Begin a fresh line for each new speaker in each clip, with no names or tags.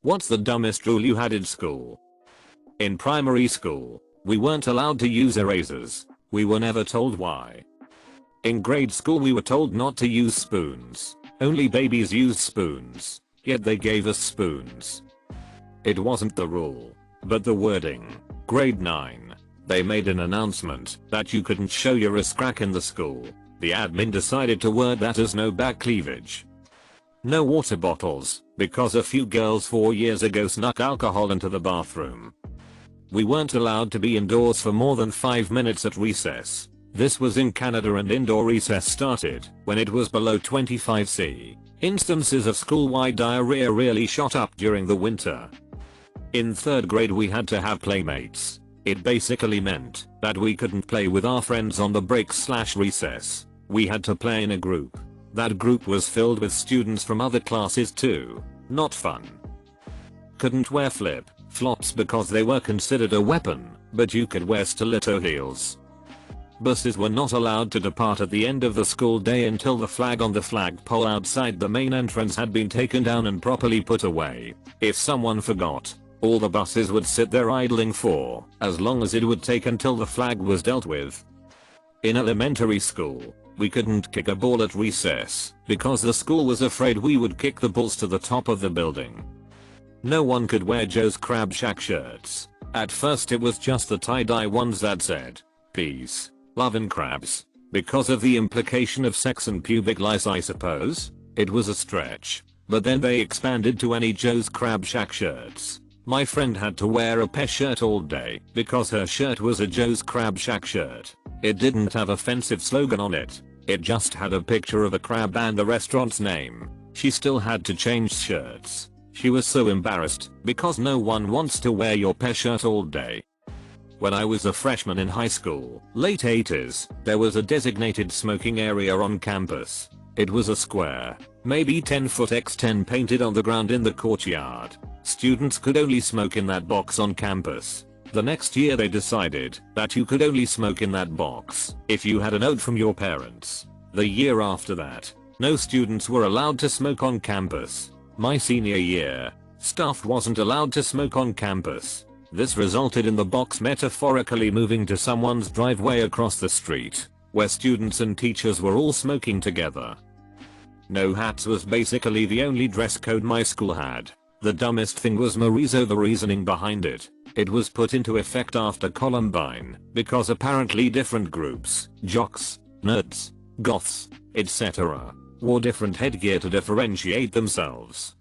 What's the dumbest rule you had in school? In primary school, we weren't allowed to use erasers. We were never told why. In grade school we were told not to use spoons. Only babies used spoons. Yet they gave us spoons. It wasn't the rule, but the wording. Grade 9. They made an announcement that you couldn't show your ass crack in the school. The admin decided to word that as no back cleavage. No water bottles, because a few girls 4 years ago snuck alcohol into the bathroom. We weren't allowed to be indoors for more than 5 minutes at recess. This was in Canada and indoor recess started when it was below 25°C. Instances of school-wide diarrhea really shot up during the winter. In 3rd grade we had to have playmates. It basically meant that we couldn't play with our friends on the breaks/recess. We had to play in a group. That group was filled with students from other classes too. Not fun. Couldn't wear flip-flops because they were considered a weapon, but you could wear stiletto heels. Buses were not allowed to depart at the end of the school day until the flag on the flagpole outside the main entrance had been taken down and properly put away. If someone forgot, all the buses would sit there idling for as long as it would take until the flag was dealt with. In elementary school, we couldn't kick a ball at recess because the school was afraid we would kick the balls to the top of the building. No one could wear Joe's Crab Shack shirts. At first it was just the tie-dye ones that said, "Peace, love and crabs." Because of the implication of sex and pubic lice, I suppose. It was a stretch. But then they expanded to any Joe's Crab Shack shirts. My friend had to wear a Pesh shirt all day because her shirt was a Joe's Crab Shack shirt. It didn't have offensive slogan on it. It just had a picture of a crab and the restaurant's name. She still had to change shirts. She was so embarrassed because no one wants to wear your Pesh shirt all day. When I was a freshman in high school, late 80s, there was a designated smoking area on campus. It was a square, maybe 10 foot x 10 painted on the ground in the courtyard. Students could only smoke in that box on campus. The next year they decided that you could only smoke in that box if you had a note from your parents. The year after that, no students were allowed to smoke on campus. My senior year, staff wasn't allowed to smoke on campus. This resulted in the box metaphorically moving to someone's driveway across the street, where students and teachers were all smoking together. No hats was basically the only dress code my school had. The dumbest thing was Marizo. The reasoning behind it. It was put into effect after Columbine because apparently different groups, jocks, nerds, goths, etc., wore different headgear to differentiate themselves.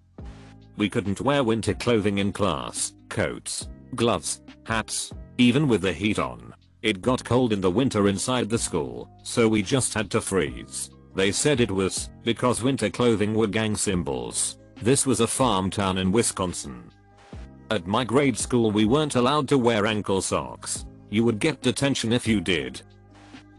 We couldn't wear winter clothing in class, coats, gloves, hats, even with the heat on. It got cold in the winter inside the school, so we just had to freeze. They said it was because winter clothing were gang symbols. This was a farm town in Wisconsin. At my grade school we weren't allowed to wear ankle socks. You would get detention if you did.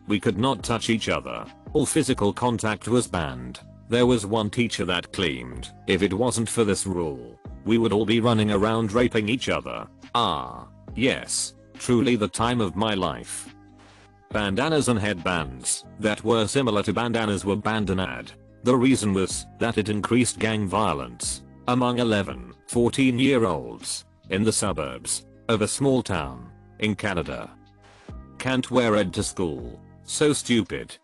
We could not touch each other. All physical contact was banned. There was one teacher that claimed if it wasn't for this rule, we would all be running around raping each other. Ah, yes, truly the time of my life. Bandanas and headbands that were similar to bandanas were banned and ad. The reason was that it increased gang violence among 11, 14-year-olds in the suburbs of a small town in Canada. Can't wear red to school. So stupid.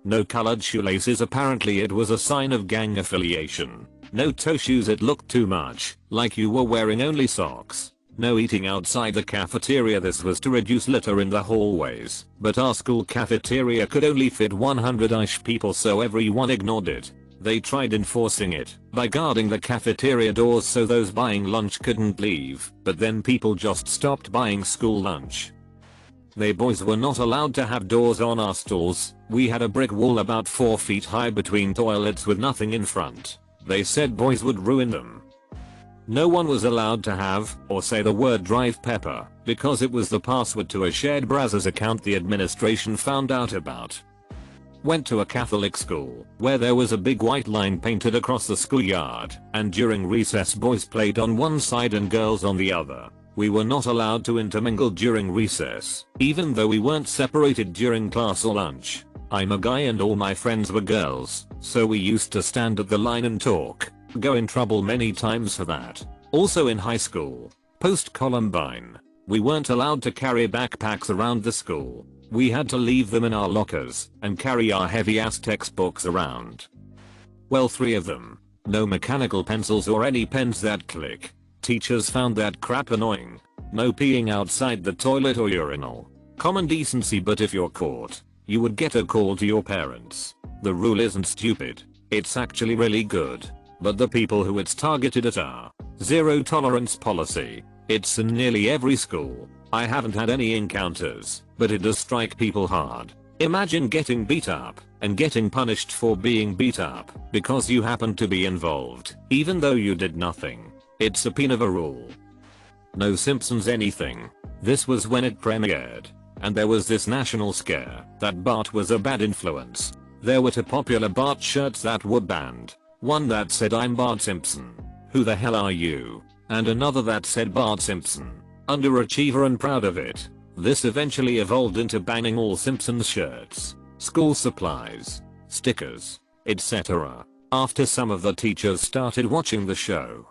No colored shoelaces. Apparently it was a sign of gang affiliation. No toe shoes. It looked too much like you were wearing only socks. No eating outside the cafeteria. This was to reduce litter in the hallways, but our school cafeteria could only fit 100-ish people, so everyone ignored it. They tried enforcing it by guarding the cafeteria doors so those buying lunch couldn't leave, but then people just stopped buying school lunch. They boys were not allowed to have doors on our stalls. We had a brick wall about 4 feet high between toilets with nothing in front. They said boys would ruin them. No one was allowed to have or say the word drive pepper because it was the password to a shared browser's account the administration found out about. Went to a Catholic school where there was a big white line painted across the schoolyard, and during recess boys played on one side and girls on the other. We were not allowed to intermingle during recess, even though we weren't separated during class or lunch. I'm a guy and all my friends were girls, so we used to stand at the line and talk. Got in trouble many times for that. Also in high school, post-Columbine, we weren't allowed to carry backpacks around the school. We had to leave them in our lockers and carry our heavy ass textbooks around. Well, 3 of them. No mechanical pencils or any pens that click. Teachers found that crap annoying. No peeing outside the toilet or urinal. Common decency, but if you're caught, you would get a call to your parents. The rule isn't stupid. It's actually really good. But the people who it's targeted at are zero tolerance policy. It's in nearly every school. I haven't had any encounters, but it does strike people hard. Imagine getting beat up and getting punished for being beat up because you happened to be involved, even though you did nothing. It's a pin of a rule. No Simpsons anything. This was when it premiered, and there was this national scare that Bart was a bad influence. There were 2 popular Bart shirts that were banned. One that said "I'm Bart Simpson. Who the hell are you?" and another that said "Bart Simpson. Underachiever and proud of it." This eventually evolved into banning all Simpsons shirts, school supplies, stickers, etc. after some of the teachers started watching the show.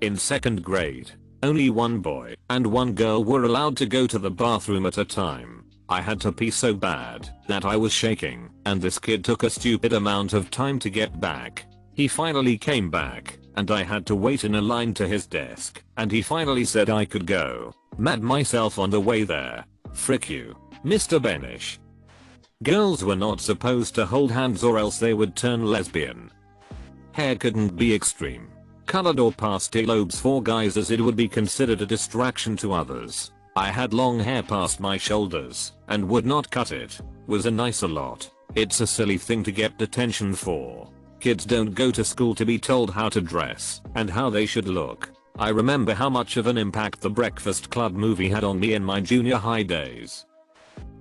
In 2nd grade, only 1 boy and 1 girl were allowed to go to the bathroom at a time. I had to pee so bad that I was shaking, and this kid took a stupid amount of time to get back. He finally came back, and I had to wait in a line to his desk, and he finally said I could go. Mad myself on the way there. Frick you, Mr. Benish. Girls were not supposed to hold hands or else they would turn lesbian. Hair couldn't be extreme, colored or pastel lobes for guys, as it would be considered a distraction to others. I had long hair past my shoulders and would not cut it. Was a nice a lot. It's a silly thing to get detention for. Kids don't go to school to be told how to dress and how they should look. I remember how much of an impact the Breakfast Club movie had on me in my junior high days.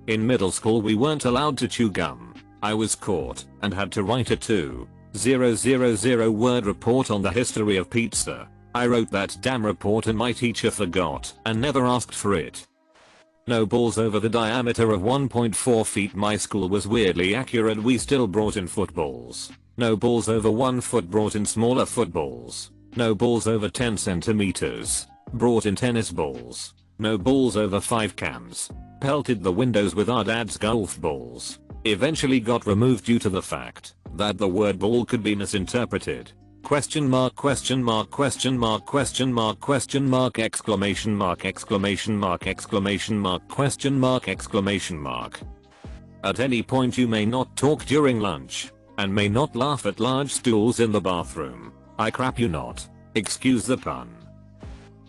In middle school we weren't allowed to chew gum. I was caught and had to write a 2,000 word report on the history of pizza. I wrote that damn report and my teacher forgot and never asked for it. No balls over the diameter of 1.4 feet. My school was weirdly accurate. We still brought in footballs. No balls over 1 foot. Brought in smaller footballs. No balls over 10 centimeters. Brought in tennis balls. No balls over 5 cams. Pelted the windows with our dad's golf balls. Eventually got removed due to the fact that the word ball could be misinterpreted. Question mark, question mark, question mark, question mark, question mark, exclamation mark, exclamation mark, exclamation mark, question mark, exclamation mark. At any point you may not talk during lunch and may not laugh at large stools in the bathroom. I crap you not. Excuse the pun.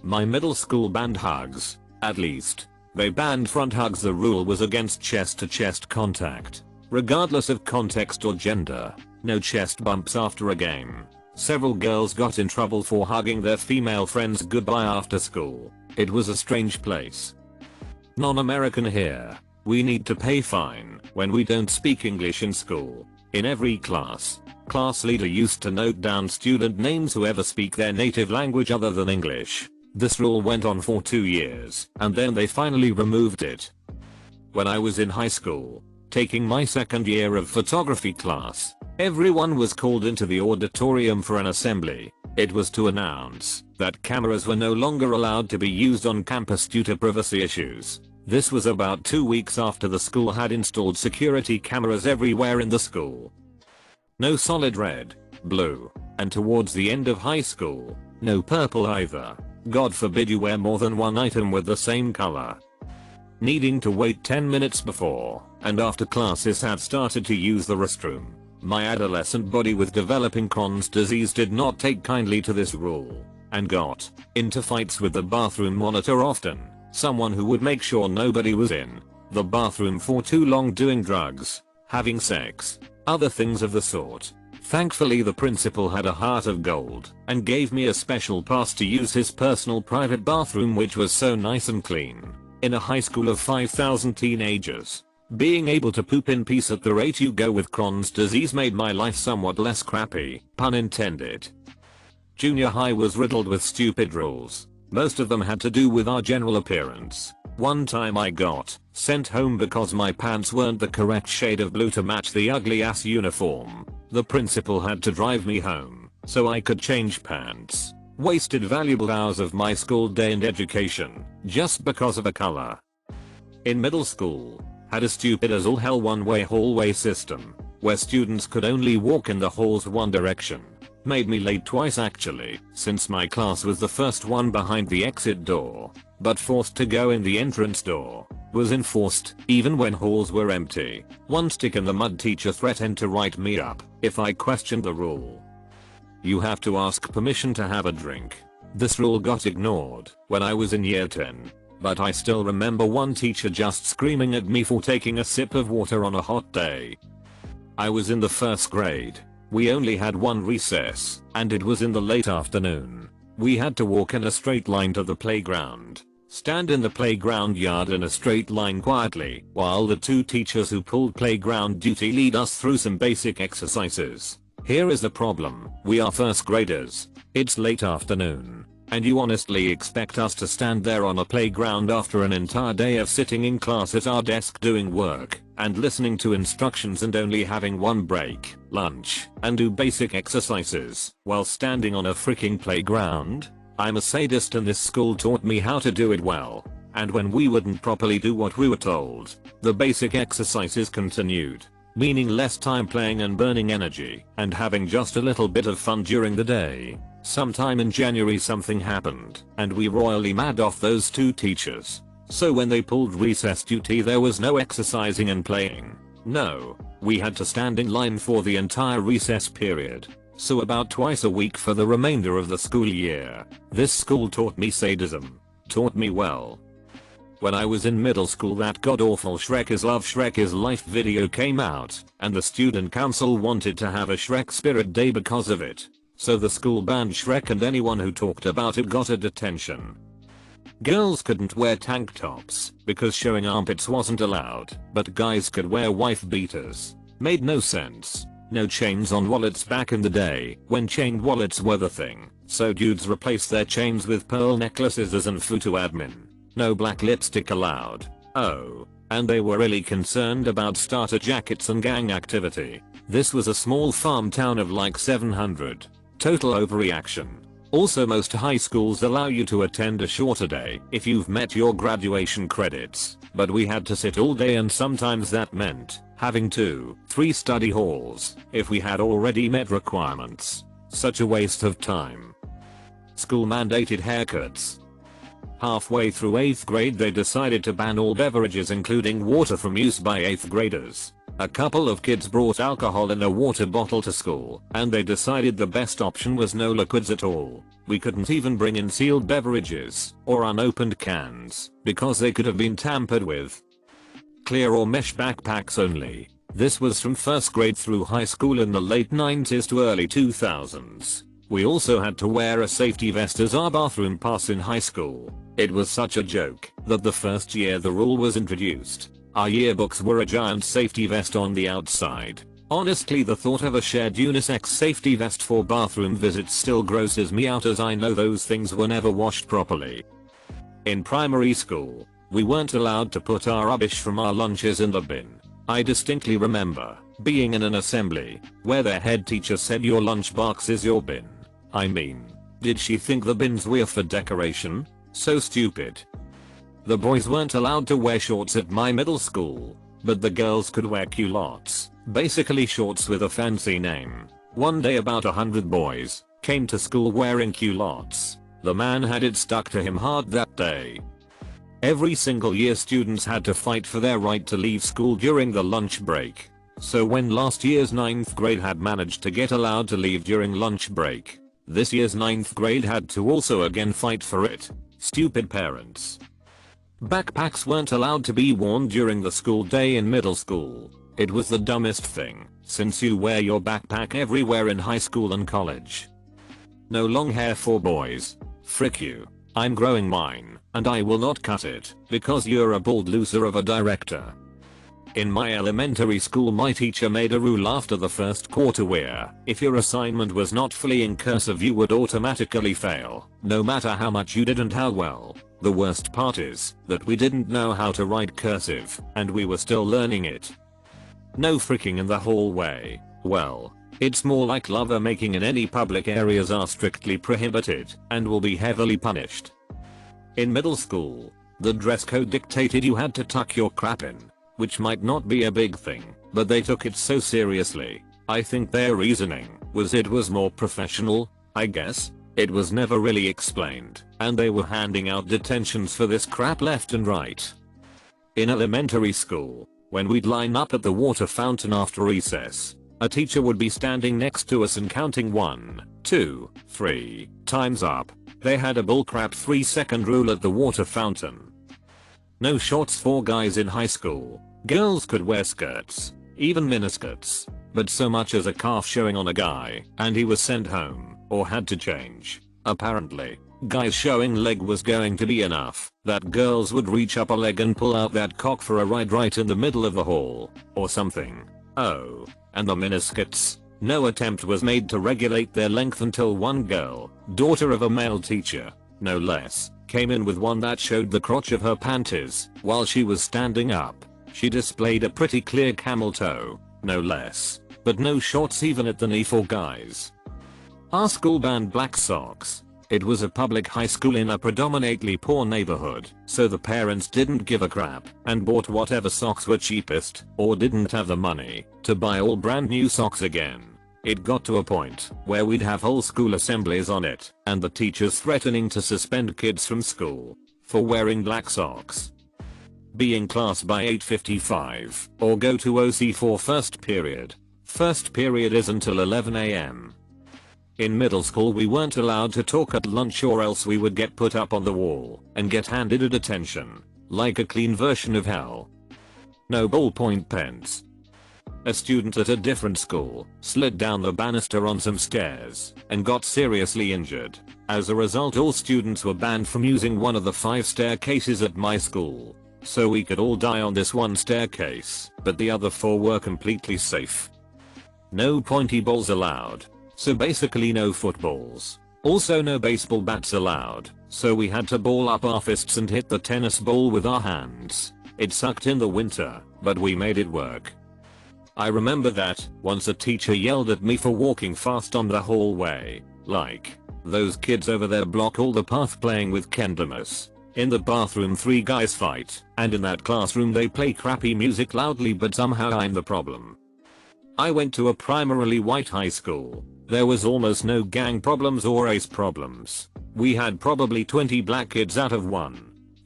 My middle school banned hugs. At least, they banned front hugs. The rule was against chest-to-chest contact, regardless of context or gender. No chest bumps after a game. Several girls got in trouble for hugging their female friends goodbye after school. It was a strange place. Non-American here. We need to pay fine when we don't speak English in school. In every class, class leader used to note down student names who ever speak their native language other than English. This rule went on for 2 years, and then they finally removed it. When I was in high school, taking my 2nd year of photography class, everyone was called into the auditorium for an assembly. It was to announce that cameras were no longer allowed to be used on campus due to privacy issues. This was about 2 weeks after the school had installed security cameras everywhere in the school. No solid red, blue, and towards the end of high school, no purple either. God forbid you wear more than one item with the same color. Needing to wait 10 minutes before and after classes had started to use the restroom. My adolescent body with developing Crohn's disease did not take kindly to this rule and got into fights with the bathroom monitor often. Someone who would make sure nobody was in the bathroom for too long doing drugs, having sex, other things of the sort. Thankfully the principal had a heart of gold and gave me a special pass to use his personal private bathroom, which was so nice and clean. In a high school of 5,000 teenagers, being able to poop in peace at the rate you go with Crohn's disease made my life somewhat less crappy, pun intended. Junior high was riddled with stupid rules. Most of them had to do with our general appearance. One time I got sent home because my pants weren't the correct shade of blue to match the ugly ass uniform. The principal had to drive me home so I could change pants. Wasted valuable hours of my school day and education just because of a color. In middle school, had a stupid as all hell one-way hallway system where students could only walk in the halls one direction. Made me late twice actually, since my class was the first one behind the exit door, but forced to go in the entrance door. Was enforced even when halls were empty. One stick in the mud teacher threatened to write me up if I questioned the rule. You have to ask permission to have a drink. This rule got ignored when I was in year 10, but I still remember one teacher just screaming at me for taking a sip of water on a hot day. I was in the first grade. We only had one recess, and it was in the late afternoon. We had to walk in a straight line to the playground. Stand in the playground yard in a straight line quietly while the two teachers who pulled playground duty lead us through some basic exercises. Here is the problem, we are first graders. It's late afternoon, and you honestly expect us to stand there on a playground after an entire day of sitting in class at our desk doing work and listening to instructions and only having one break, lunch, and do basic exercises while standing on a freaking playground? I'm a sadist and this school taught me how to do it well. And when we wouldn't properly do what we were told, the basic exercises continued, meaning less time playing and burning energy and having just a little bit of fun during the day. Sometime in January something happened and we royally mad off those two teachers. So when they pulled recess duty there was no exercising and playing. No, we had to stand in line for the entire recess period. So about twice a week for the remainder of the school year. This school taught me sadism. Taught me well. When I was in middle school that god-awful Shrek is Love Shrek is Life video came out, and the student council wanted to have a Shrek Spirit Day because of it. So the school banned Shrek and anyone who talked about it got a detention. Girls couldn't wear tank tops because showing armpits wasn't allowed, but guys could wear wife beaters. Made no sense. No chains on wallets back in the day when chained wallets were the thing, so dudes replaced their chains with pearl necklaces as an photo admin. No black lipstick allowed. Oh, and they were really concerned about starter jackets and gang activity. This was a small farm town of like 700. Total overreaction. Also most high schools allow you to attend a shorter day if you've met your graduation credits, but we had to sit all day and sometimes that meant having 2-3 study halls if we had already met requirements. Such a waste of time. School mandated haircuts. Halfway through 8th grade they decided to ban all beverages including water from use by 8th graders. A couple of kids brought alcohol in a water bottle to school, and they decided the best option was no liquids at all. We couldn't even bring in sealed beverages or unopened cans because they could have been tampered with. Clear or mesh backpacks only. This was from first grade through high school in the late 90s to early 2000s. We also had to wear a safety vest as our bathroom pass in high school. It was such a joke that the first year the rule was introduced, our yearbooks were a giant safety vest on the outside. Honestly, the thought of a shared unisex safety vest for bathroom visits still grosses me out as I know those things were never washed properly. In primary school, we weren't allowed to put our rubbish from our lunches in the bin. I distinctly remember being in an assembly where their head teacher said your lunchbox is your bin. I mean, did she think the bins were for decoration? So stupid. The boys weren't allowed to wear shorts at my middle school, but the girls could wear culottes, basically shorts with a fancy name. One day about 100 boys came to school wearing culottes. The man had it stuck to him hard that day. Every single year students had to fight for their right to leave school during the lunch break. So when last year's 9th grade had managed to get allowed to leave during lunch break, this year's 9th grade had to also again fight for it. Stupid parents. Backpacks weren't allowed to be worn during the school day in middle school. It was the dumbest thing, since you wear your backpack everywhere in high school and college. No long hair for boys. Frick you. I'm growing mine, and I will not cut it, because you're a bald loser of a director. In my elementary school my teacher made a rule after the first quarter where, if your assignment was not fully in cursive you would automatically fail, no matter how much you did and how well. The worst part is that we didn't know how to write cursive, and we were still learning it. No freaking in the hallway. Well, It's more like lover making in any public areas are strictly prohibited and will be heavily punished. In middle school, the dress code dictated you had to tuck your crap in, which might not be a big thing, but they took it so seriously. I think their reasoning was it was more professional, I guess. It was never really explained, and they were handing out detentions for this crap left and right. In elementary school, when we'd line up at the water fountain after recess, a teacher would be standing next to us and counting 1, 2, 3 times up. They had a bullcrap 3-second rule at the water fountain. No shorts for guys in high school. Girls could wear skirts, even miniskirts, but so much as a calf showing on a guy, and he was sent home, or had to change. Apparently, guys showing leg was going to be enough, that girls would reach up a leg and pull out that cock for a ride right in the middle of the hall, or something. Oh, and the miniskirts. No attempt was made to regulate their length until one girl, daughter of a male teacher, no less, came in with one that showed the crotch of her panties while she was standing up. She displayed a pretty clear camel toe, no less, but no shorts even at the knee for guys. Our school banned black socks. It was a public high school in a predominantly poor neighborhood, so the parents didn't give a crap and bought whatever socks were cheapest or didn't have the money to buy all brand new socks again. It got to a point where we'd have whole school assemblies on it and the teachers threatening to suspend kids from school for wearing black socks. Be in class by 8:55 or go to OC for first period. First period is until 11 AM. In middle school we weren't allowed to talk at lunch or else we would get put up on the wall and get handed a detention, like a clean version of hell. No ballpoint pens. A student at a different school slid down the banister on some stairs and got seriously injured. As a result, all students were banned from using one of the 5 staircases at my school. So we could all die on this one staircase, but the other 4 were completely safe. No pointy balls allowed. So basically no footballs. Also no baseball bats allowed, so we had to ball up our fists and hit the tennis ball with our hands. It sucked in the winter, but we made it work. I remember that once a teacher yelled at me for walking fast on the hallway, like, "Those kids over there block all the path playing with Kendamus." In the bathroom 3 guys fight, and in that classroom they play crappy music loudly, but somehow I'm the problem. I went to a primarily white high school. There was almost no gang problems or race problems. We had probably 20 black kids out of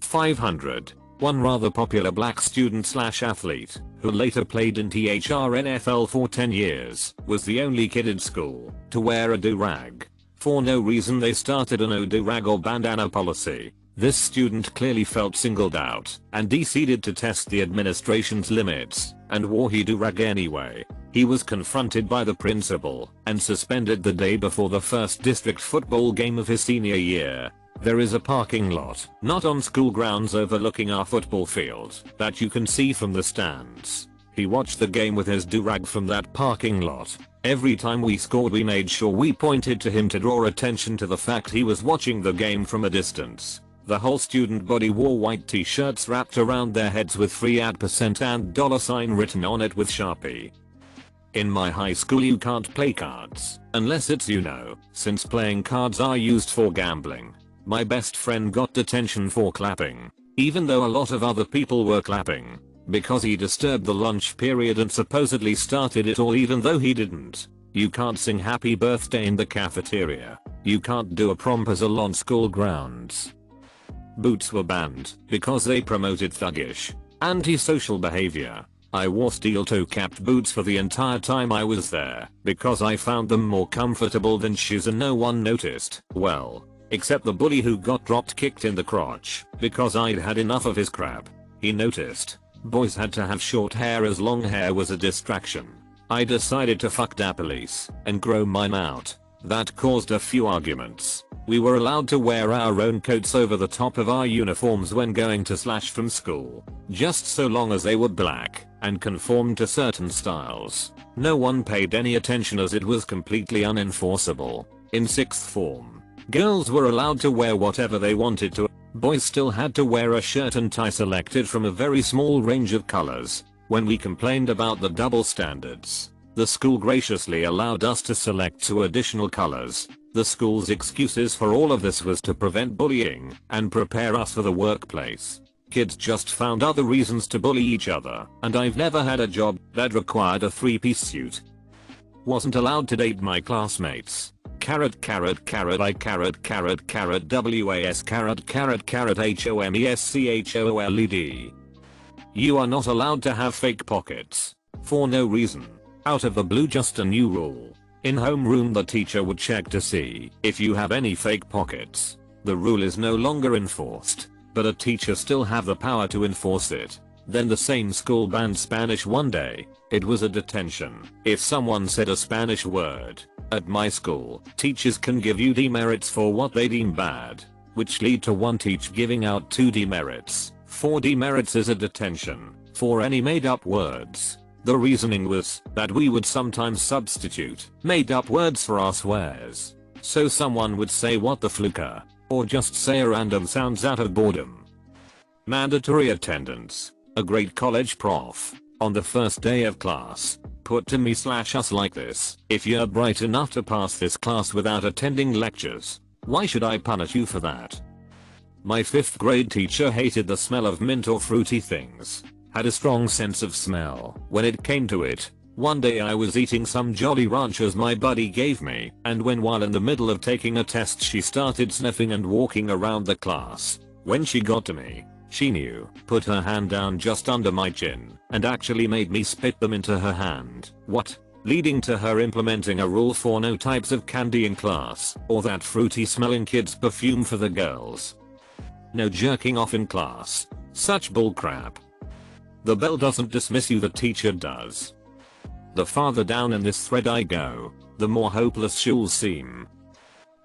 500. One rather popular black student/athlete, who later played in THR NFL for 10 years, was the only kid in school to wear a do-rag. For no reason they started a no do-rag or bandana policy. This student clearly felt singled out and decided to test the administration's limits and wore his do-rag anyway. He was confronted by the principal and suspended the day before the first district football game of his senior year. There is a parking lot, not on school grounds overlooking our football field, that you can see from the stands. He watched the game with his do-rag from that parking lot. Every time we scored we made sure we pointed to him to draw attention to the fact he was watching the game from a distance. The whole student body wore white t-shirts wrapped around their heads with free ad% and $ written on it with Sharpie. In my high school you can't play cards, unless it's since playing cards are used for gambling. My best friend got detention for clapping, even though a lot of other people were clapping, because he disturbed the lunch period and supposedly started it all even though he didn't. You can't sing happy birthday in the cafeteria. You can't do a proposal on school grounds. Boots were banned because they promoted thuggish, antisocial behavior. I wore steel toe-capped boots for the entire time I was there because I found them more comfortable than shoes and no one noticed. Well, except the bully who got dropped kicked in the crotch because I'd had enough of his crap. He noticed. Boys had to have short hair as long hair was a distraction. I decided to fuck da police and grow mine out. That caused a few arguments. We were allowed to wear our own coats over the top of our uniforms when going to / from school, just so long as they were black and conformed to certain styles. No one paid any attention as it was completely unenforceable. In 6th form, girls were allowed to wear whatever they wanted to. Boys still had to wear a shirt and tie selected from a very small range of colors. When we complained about the double standards, The school graciously allowed us to select 2 additional colors. The school's excuses for all of this was to prevent bullying and prepare us for the workplace. Kids just found other reasons to bully each other, and I've never had a job that required a 3-piece suit. Wasn't allowed to date my classmates. Carrot carrot carrot I carrot carrot carrot was carrot carrot carrot homeschooled. You are not allowed to have fake pockets. For no reason. Out of the blue, just a new rule. In homeroom the teacher would check to see if you have any fake pockets. The rule is no longer enforced, but a teacher still have the power to enforce it. Then the same school banned Spanish one day. It was a detention if someone said a Spanish word. At my school, teachers can give you demerits for what they deem bad, which lead to one teacher giving out 2 demerits. 4 demerits is a detention for any made up words. The reasoning was that we would sometimes substitute made up words for our swears. So someone would say what the fluker, or just say a random sounds out of boredom. Mandatory attendance. A great college prof, on the first day of class, put to me/us like this: if you're bright enough to pass this class without attending lectures, why should I punish you for that? My 5th grade teacher hated the smell of mint or fruity things. Had a strong sense of smell when it came to it. One day I was eating some Jolly Ranchers my buddy gave me, and while in the middle of taking a test she started sniffing and walking around the class. When she got to me, she knew, put her hand down just under my chin, and actually made me spit them into her hand. What? Leading to her implementing a rule for no types of candy in class, or that fruity smelling kids perfume for the girls. No jerking off in class. Such bullcrap. The bell doesn't dismiss you, the teacher does. The farther down in this thread I go, the more hopeless she'll seem.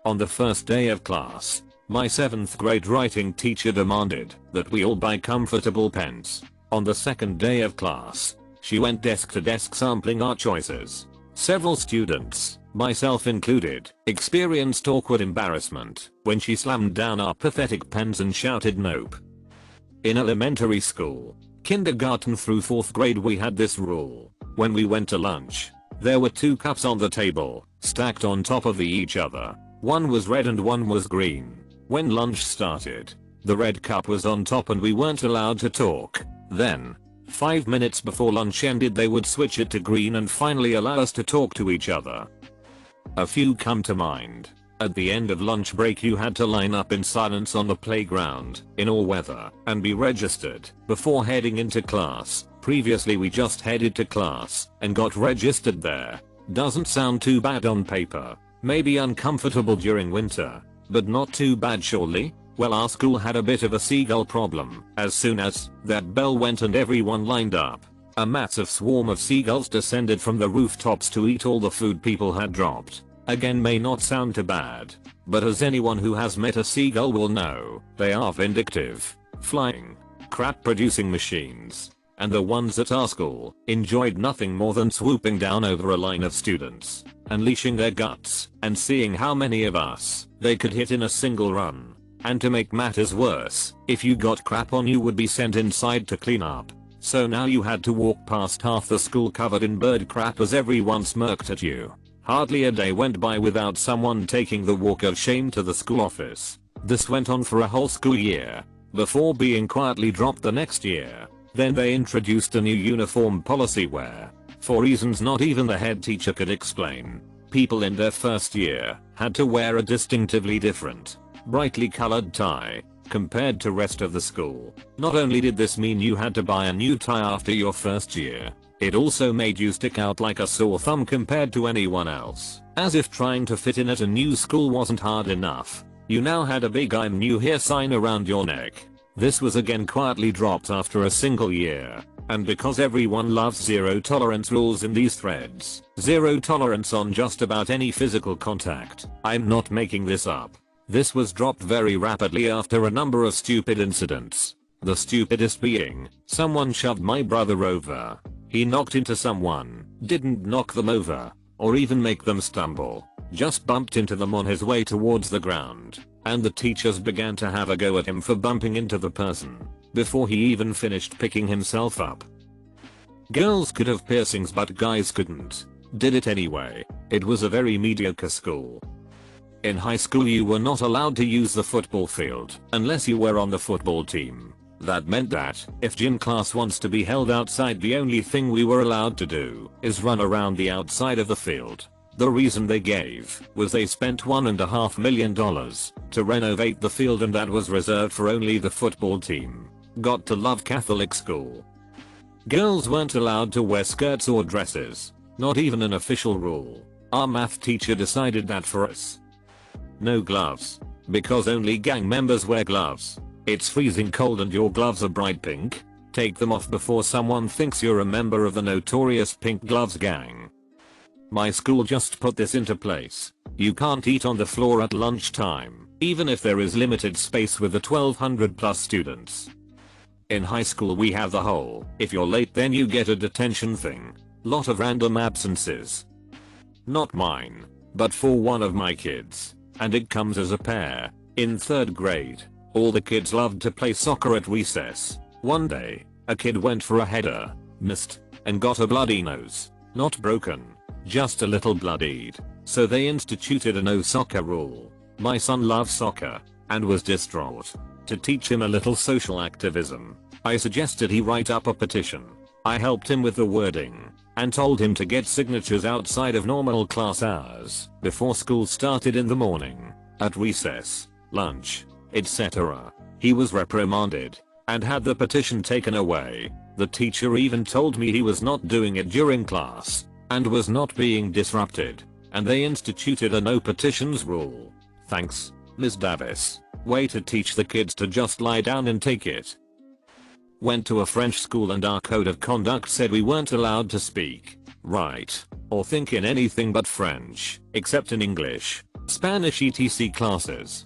On the first day of class, my 7th grade writing teacher demanded that we all buy comfortable pens. On the second day of class, she went desk to desk sampling our choices. Several students, myself included, experienced awkward embarrassment when she slammed down our pathetic pens and shouted nope. In elementary school, kindergarten through 4th grade, we had this rule. When we went to lunch, there were 2 cups on the table, stacked on top of each other. One was red and one was green. When lunch started, the red cup was on top and we weren't allowed to talk. Then, 5 minutes before lunch ended, they would switch it to green and finally allow us to talk to each other. A few come to mind. At the end of lunch break you had to line up in silence on the playground, in all weather, and be registered before heading into class. Previously we just headed to class and got registered there. Doesn't sound too bad on paper. Maybe uncomfortable during winter, but not too bad surely? Well, our school had a bit of a seagull problem. As soon as that bell went and everyone lined up, a massive swarm of seagulls descended from the rooftops to eat all the food people had dropped. Again, may not sound too bad, but as anyone who has met a seagull will know, they are vindictive, flying, crap producing machines. And the ones at our school enjoyed nothing more than swooping down over a line of students, unleashing their guts, and seeing how many of us they could hit in a single run. And to make matters worse, if you got crap on you would be sent inside to clean up. So now you had to walk past half the school covered in bird crap as everyone smirked at you. Hardly a day went by without someone taking the walk of shame to the school office. This went on for a whole school year, before being quietly dropped the next year. Then they introduced a new uniform policy where, for reasons not even the head teacher could explain, people in their first year had to wear a distinctively different, brightly colored tie compared to rest of the school. Not only did this mean you had to buy a new tie after your first year, it also made you stick out like a sore thumb compared to anyone else. As if trying to fit in at a new school wasn't hard enough, you now had a big "I'm new here" sign around your neck. This was again quietly dropped after a single year. And because everyone loves zero tolerance rules in these threads, zero tolerance on just about any physical contact. I'm not making this up. This was dropped very rapidly after a number of stupid incidents. The stupidest being, someone shoved my brother over. He knocked into someone, didn't knock them over, or even make them stumble, just bumped into them on his way towards the ground, and the teachers began to have a go at him for bumping into the person, before he even finished picking himself up. Girls could have piercings but guys couldn't. Did it anyway. It was a very mediocre school. In high school you were not allowed to use the football field unless you were on the football team. That meant that if gym class wants to be held outside, the only thing we were allowed to do is run around the outside of the field. The reason they gave was they spent $1.5 million to renovate the field, and that was reserved for only the football team. Got to love Catholic school. Girls weren't allowed to wear skirts or dresses. Not even an official rule. Our math teacher decided that for us. No gloves. Because only gang members wear gloves. It's freezing cold and your gloves are bright pink. Take them off before someone thinks you're a member of the notorious Pink Gloves gang. My school just put this into place. You can't eat on the floor at lunchtime, even if there is limited space with the 1200 plus students. In high school we have the whole, if you're late then you get a detention thing. Lot of random absences. Not mine, but for one of my kids. And it comes as a pair. In 3rd grade, all the kids loved to play soccer at recess. One day, a kid went for a header, missed, and got a bloody nose. Not broken, just a little bloodied. So they instituted a no soccer rule. My son loves soccer, and was distraught. To teach him a little social activism, I suggested he write up a petition. I helped him with the wording, and told him to get signatures outside of normal class hours, before school started in the morning, at recess, lunch, etc. He was reprimanded, and had the petition taken away. The teacher even told me he was not doing it during class, and was not being disrupted, and they instituted a no petitions rule. Thanks, Ms. Davis. Way to teach the kids to just lie down and take it. Went to a French school and our code of conduct said we weren't allowed to speak, write, or think in anything but French, except in English, Spanish etc. classes.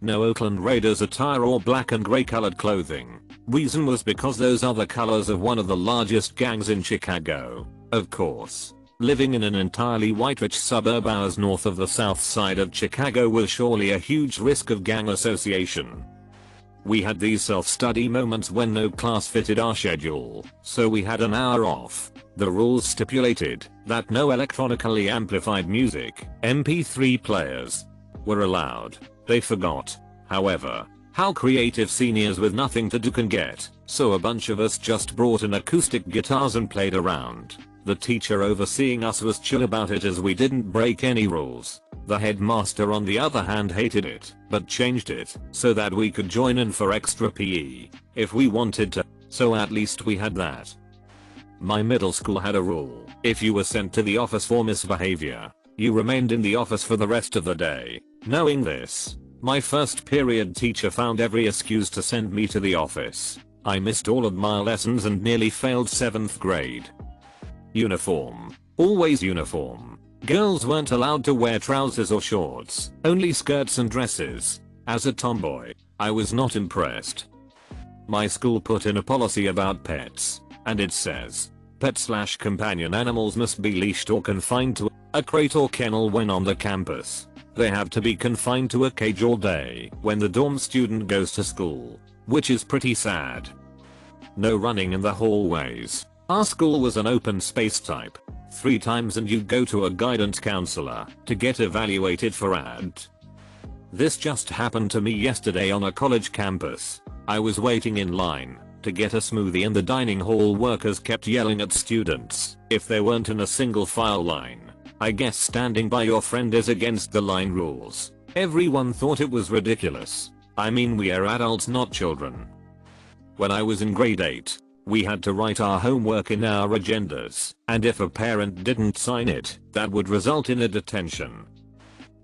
No Oakland Raiders attire or black and gray colored clothing. Reason was because those are the colors of one of the largest gangs in Chicago, of course. Living in an entirely white-rich suburb hours north of the south side of Chicago was surely a huge risk of gang association. We had these self-study moments when no class fitted our schedule, so we had an hour off. The rules stipulated that no electronically amplified music, MP3 players, were allowed. They forgot, however, how creative seniors with nothing to do can get, so a bunch of us just brought in acoustic guitars and played around. The teacher overseeing us was chill about it as we didn't break any rules. The headmaster on the other hand hated it, but changed it so that we could join in for extra PE if we wanted to, so at least we had that. My middle school had a rule: if you were sent to the office for misbehavior, you remained in the office for the rest of the day. Knowing this, my first period teacher found every excuse to send me to the office. I missed all of my lessons and nearly failed 7th grade. Uniform. Always uniform. Girls weren't allowed to wear trousers or shorts, only skirts and dresses. As a tomboy, I was not impressed. My school put in a policy about pets, and it says, pet/companion animals must be leashed or confined to a crate or kennel when on the campus. They have to be confined to a cage all day when the dorm student goes to school, which is pretty sad. No running in the hallways. Our school was an open space type. 3 times and you'd go to a guidance counselor to get evaluated for ADD. This just happened to me yesterday on a college campus. I was waiting in line to get a smoothie and the dining hall workers kept yelling at students if they weren't in a single file line. I guess standing by your friend is against the line rules. Everyone thought it was ridiculous. I mean, we are adults, not children. When I was in grade 8, we had to write our homework in our agendas, and if a parent didn't sign it, that would result in a detention.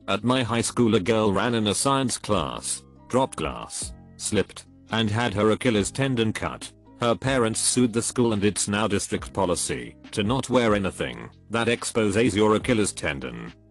At my high school, a girl ran in a science class, dropped glass, slipped, and had her Achilles tendon cut. Her parents sued the school and it's now district policy to not wear anything that exposes your Achilles tendon.